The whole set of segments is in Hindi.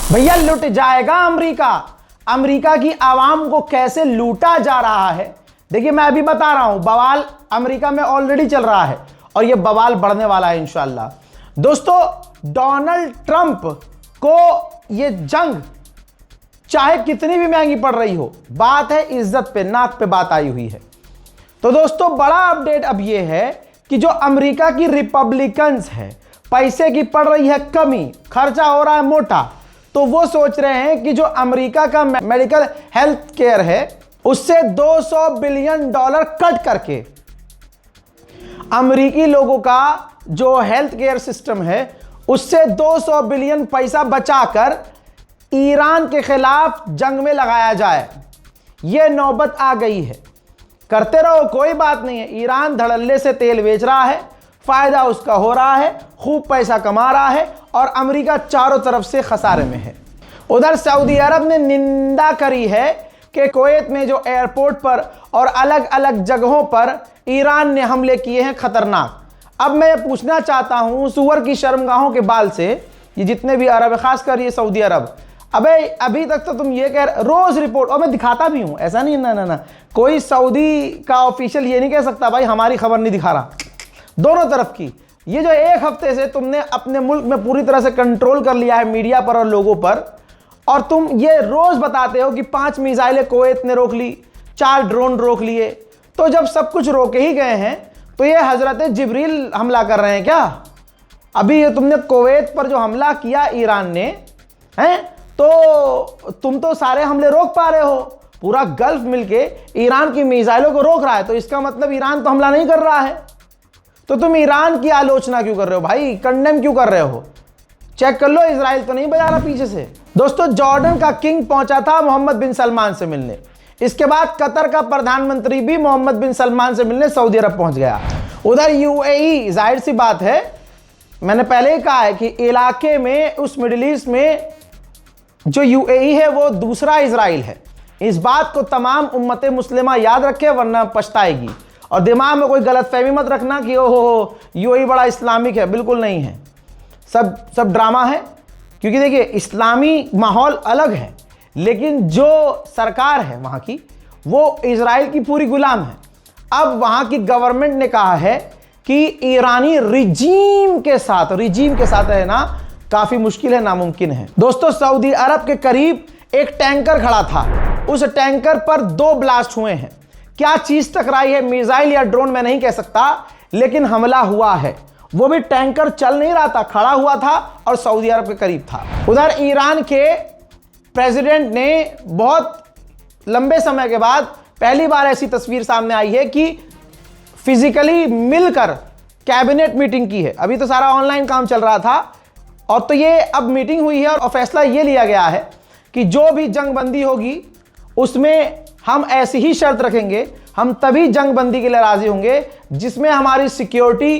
भैया लुट जाएगा अमेरिका। अमेरिका की आवाम को कैसे लूटा जा रहा है, देखिए मैं अभी बता रहा हूं। बवाल अमेरिका में ऑलरेडी चल रहा है और यह बवाल बढ़ने वाला है इंशाल्लाह। दोस्तों, डोनाल्ड ट्रंप को यह जंग चाहे कितनी भी महंगी पड़ रही हो, बात है इज्जत पे, नाक पे बात आई हुई है। तो दोस्तों, बड़ा अपडेट अब यह है कि जो अमेरिका की रिपब्लिकन्स है, पैसे की पड़ रही है कमी, खर्चा हो रहा है मोटा, तो वो सोच रहे हैं कि जो अमेरिका का मेडिकल हेल्थ केयर है उससे $200 बिलियन कट करके अमेरिकी लोगों का जो हेल्थ केयर सिस्टम है उससे 200 बिलियन पैसा बचाकर ईरान के खिलाफ जंग में लगाया जाए। यह नौबत आ गई है। करते रहो, कोई बात नहीं है। ईरान धड़ल्ले से तेल बेच रहा है, फायदा उसका हो रहा है, खूब पैसा कमा रहा है और अमेरिका चारों तरफ से खसारे में है। उधर सऊदी अरब ने निंदा करी है कि कुवैत में जो एयरपोर्ट पर और अलग अलग जगहों पर ईरान ने हमले किए हैं खतरनाक। अब मैं पूछना चाहता हूं सूअर की शर्मगाहों के बाल से, ये जितने भी अरब है, खासकर ये सऊदी अरब, अबे अभी तक तो तुम ये कह रहे, रोज रिपोर्ट, और मैं दिखाता भी हूं, ऐसा नहीं, ना कोई सऊदी का ऑफिशियल ये नहीं कह सकता भाई हमारी खबर नहीं दिखा रहा। दोनों तरफ की। ये जो एक हफ्ते से तुमने अपने मुल्क में पूरी तरह से कंट्रोल कर लिया है मीडिया पर और लोगों पर, और तुम ये रोज बताते हो कि 5 मिसाइलें कुवैत ने रोक ली, 4 ड्रोन रोक लिए। तो जब सब कुछ रोके ही गए हैं तो ये हजरत जिब्रील हमला कर रहे हैं क्या? अभी ये तुमने कुवैत पर जो हमला किया ईरान ने, हैं, तो तुम तो सारे हमले रोक पा रहे हो। पूरा गल्फ मिलके ईरान की मिसाइलों को रोक रहा है, तो इसका मतलब ईरान तो हमला नहीं कर रहा है। तो तुम ईरान की आलोचना क्यों कर रहे हो भाई? कंडेम क्यों कर रहे हो? चेक कर लो, इजराइल तो नहीं बजा रहा पीछे से। दोस्तों, जॉर्डन का किंग पहुंचा था मोहम्मद बिन सलमान से मिलने। इसके बाद कतर का प्रधानमंत्री भी मोहम्मद बिन सलमान से मिलने सऊदी अरब पहुंच गया। उधर यूएई, जाहिर सी बात है, मैंने पहले ही कहा है कि इलाके में, उस मिडिल ईस्ट में जो यूएई है वो दूसरा इजराइल है। इस बात को तमाम उम्मत मुस्लिमा याद रखे, वरना पछताएगी। और दिमाग में कोई गलतफहमी मत रखना कि ओहो यूएई बड़ा इस्लामिक है, बिल्कुल नहीं है। सब ड्रामा है। क्योंकि देखिए, इस्लामी माहौल अलग है, लेकिन जो सरकार है वहां की, वो इजराइल की पूरी गुलाम है। अब वहां की गवर्नमेंट ने कहा है कि ईरानी रिजीम के साथ रहना काफी मुश्किल है, नामुमकिन है। दोस्तों, सऊदी अरब के करीब एक टैंकर खड़ा था, उस टैंकर पर 2 ब्लास्ट हुए हैं। क्या चीज टकराई है, मिसाइल या ड्रोन, मैं नहीं कह सकता, लेकिन हमला हुआ है। वो भी टैंकर चल नहीं रहा था, खड़ा हुआ था और सऊदी अरब के करीब था। उधर ईरान के प्रेसिडेंट ने बहुत लंबे समय के बाद पहली बार ऐसी तस्वीर सामने आई है कि फिजिकली मिलकर कैबिनेट मीटिंग की है। अभी तो सारा ऑनलाइन काम चल रहा था, और तो ये अब मीटिंग हुई है और फैसला ये लिया गया है कि जो भी जंगबंदी होगी उसमें हम ऐसी ही शर्त रखेंगे, हम तभी जंगबंदी के लिए राजी होंगे जिसमें हमारी सिक्योरिटी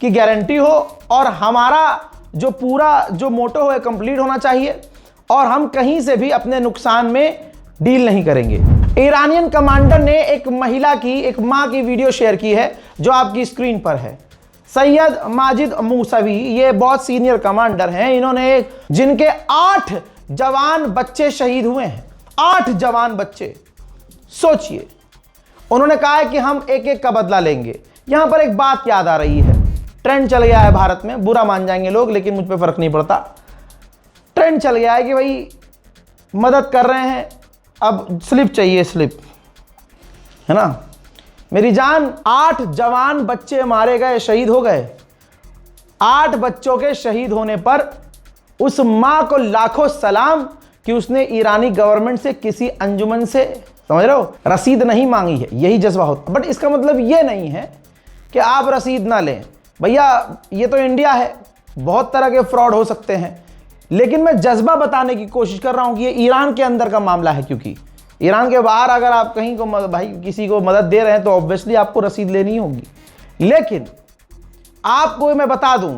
की गारंटी हो और हमारा जो पूरा जो मोटो है कंप्लीट होना चाहिए, और हम कहीं से भी अपने नुकसान में डील नहीं करेंगे। ईरानियन कमांडर ने एक महिला की, एक मां की वीडियो शेयर की है जो आपकी स्क्रीन पर है। सैयद माजिद मूसवी, ये बहुत सीनियर कमांडर हैं। इन्होंने, जिनके 8 जवान बच्चे शहीद हुए हैं, 8 जवान बच्चे, सोचिए। उन्होंने कहा है कि हम एक एक का बदला लेंगे। यहां पर एक बात याद आ रही है, ट्रेंड चल गया है भारत में, बुरा मान जाएंगे लोग लेकिन मुझ पे फर्क नहीं पड़ता। ट्रेंड चल गया है कि भाई मदद कर रहे हैं, अब स्लिप चाहिए, स्लिप, है ना। मेरी जान, 8 जवान बच्चे मारे गए, शहीद हो गए। 8 बच्चों के शहीद होने पर उस मां को लाखों सलाम कि उसने ईरानी गवर्नमेंट से, किसी अंजुमन से, समझ रहे हो, रसीद नहीं मांगी है। यही जज्बा होता। बट इसका मतलब ये नहीं है कि आप रसीद ना लें। भैया, ये तो इंडिया है, बहुत तरह के फ्रॉड हो सकते हैं, लेकिन मैं जज्बा बताने की कोशिश कर रहा हूं कि ये ईरान के अंदर का मामला है। क्योंकि ईरान के बाहर अगर आप कहीं को भाई किसी को मदद दे रहे हैं तो ऑब्वियसली आपको रसीद लेनी होगी। लेकिन आपको मैं बता दूं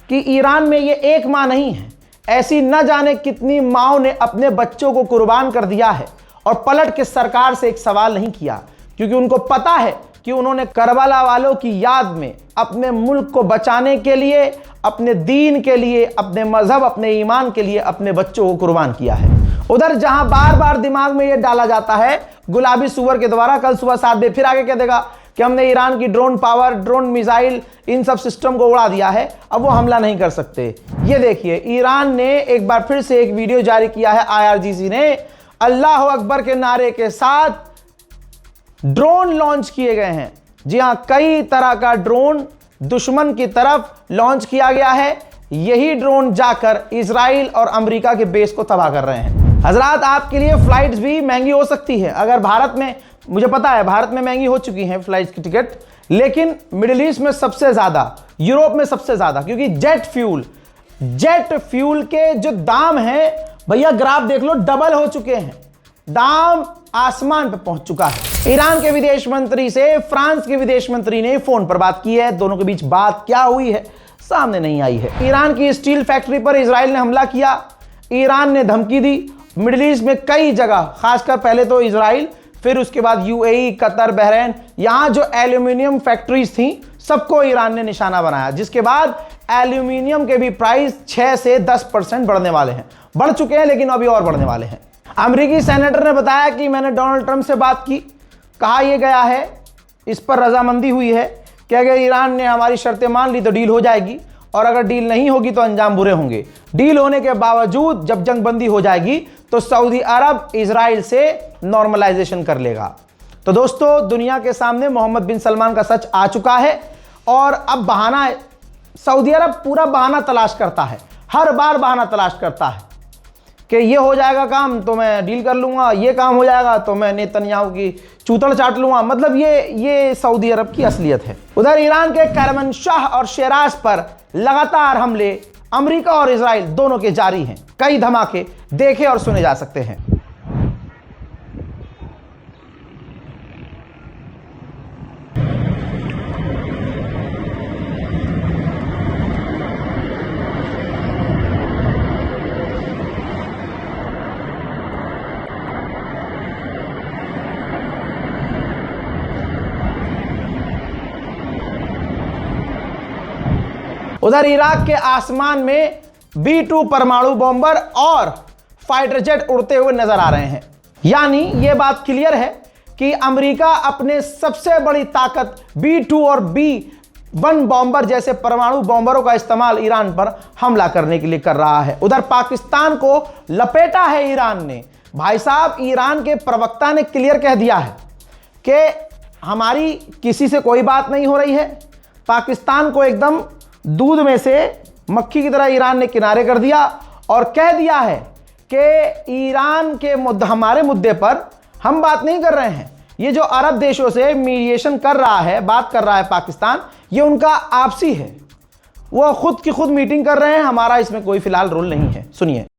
कि ईरान में ये एक मां नहीं है, ऐसी न जाने कितनी माओं ने अपने बच्चों को कुर्बान कर दिया है और पलट के सरकार से एक सवाल नहीं किया, क्योंकि उनको पता है कि उन्होंने करबला वालों की याद में अपने मुल्क को बचाने के लिए, अपने दीन के लिए, अपने मजहब, अपने ईमान के लिए अपने बच्चों को कुर्बान किया है। उधर जहां बार बार दिमाग में यह डाला जाता है गुलाबी सुअर के द्वारा, कल सुबह 7 बजे फिर आगे कह देगा कि हमने ईरान की ड्रोन पावर, ड्रोन मिसाइल, इन सब सिस्टम को उड़ा दिया है, अब वो हमला नहीं कर सकते। ये देखिए, ईरान ने एक बार फिर से एक वीडियो जारी किया है, IRGC ने अल्लाह अकबर के नारे के साथ ड्रोन लॉन्च किए गए हैं। जी हां, कई तरह का ड्रोन दुश्मन की तरफ लॉन्च किया गया है। यही ड्रोन जाकर इजराइल और अमेरिका के बेस को तबाह कर रहे हैं। हजरात, आपके लिए फ्लाइट्स भी महंगी हो सकती है। अगर भारत में, मुझे पता है भारत में महंगी हो चुकी हैं फ्लाइट्स की टिकट, लेकिन मिडिल ईस्ट में सबसे ज्यादा, यूरोप में सबसे ज्यादा, क्योंकि जेट फ्यूल के जो दाम हैं भैया, ग्राफ देख लो, डबल हो चुके हैं, दाम आसमान पे पहुंच चुका है। ईरान के विदेश मंत्री से फ्रांस के विदेश मंत्री ने फोन पर बात की है। दोनों के बीच बात क्या हुई है सामने नहीं आई है। ईरान की स्टील फैक्ट्री पर इजराइल ने हमला किया, ईरान ने धमकी दी। मिडिल ईस्ट में कई जगह, खासकर पहले तो इजराइल, फिर उसके बाद UAE, कतर, बहरीन, यहां जो एल्यूमिनियम फैक्ट्रीज थी सबको ईरान ने निशाना बनाया, जिसके बाद एल्यूमिनियम के भी प्राइस 6 से 10% बढ़ने वाले हैं। बढ़ चुके हैं लेकिन अभी और बढ़ने वाले हैं। अमेरिकी सेनेटर ने बताया कि मैंने डोनाल्ड ट्रंप से बात की, कहा यह गया है, इस पर रजामंदी हुई है कि अगर ईरान ने हमारी शर्तें मान ली तो डील हो जाएगी, और अगर डील नहीं होगी तो अंजाम बुरे होंगे। डील होने के बावजूद जब जंगबंदी हो जाएगी तो सऊदी अरब इजराइल से नॉर्मलाइजेशन कर लेगा। तो दोस्तों, दुनिया के सामने मोहम्मद बिन सलमान का सच आ चुका है, और अब बहाना, सऊदी अरब पूरा बहाना तलाश करता है, हर बार बहाना तलाश करता है कि ये हो जाएगा काम तो मैं डील कर लूंगा, ये काम हो जाएगा तो मैं नेतन्याहू की चूतड़ चाट लूंगा। मतलब ये सऊदी अरब की असलियत है। उधर ईरान के करमनशाह और शेराज पर लगातार हमले अमेरिका और इजराइल दोनों के जारी हैं। कई धमाके देखे और सुने जा सकते हैं। उधर इराक के आसमान में B-2 परमाणु बॉम्बर और फाइटर जेट उड़ते हुए नजर आ रहे हैं। यानी यह बात क्लियर है कि अमेरिका अपने सबसे बड़ी ताकत B-2 और B-1 बॉम्बर जैसे परमाणु बॉम्बरों का इस्तेमाल ईरान पर हमला करने के लिए कर रहा है। उधर पाकिस्तान को लपेटा है ईरान ने। भाई साहब, ईरान के प्रवक्ता ने क्लियर कह दिया है कि हमारी किसी से कोई बात नहीं हो रही है। पाकिस्तान को एकदम दूध में से मक्खी की तरह ईरान ने किनारे कर दिया और कह दिया है कि ईरान के हमारे मुद्दे पर हम बात नहीं कर रहे हैं। ये जो अरब देशों से मीडिएशन कर रहा है, बात कर रहा है पाकिस्तान, ये उनका आपसी है, वो खुद की खुद मीटिंग कर रहे हैं, हमारा इसमें कोई फिलहाल रोल नहीं है। सुनिए।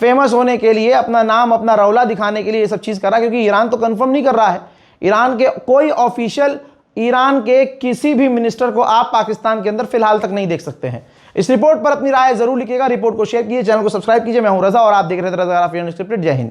फेमस होने के लिए, अपना नाम, अपना रौला दिखाने के लिए ये सब चीज़ कर रहा है, क्योंकि ईरान तो कंफर्म नहीं कर रहा है। ईरान के कोई ऑफिशियल, ईरान के किसी भी मिनिस्टर को आप पाकिस्तान के अंदर फिलहाल तक नहीं देख सकते हैं। इस रिपोर्ट पर अपनी राय जरूर लिखिएगा, रिपोर्ट को शेयर कीजिए, चैनल को सब्सक्राइब कीजिए। मैं हूं रजा और आप देख रहे थे रजा अनस्क्रिप्टेड। जय हिंद।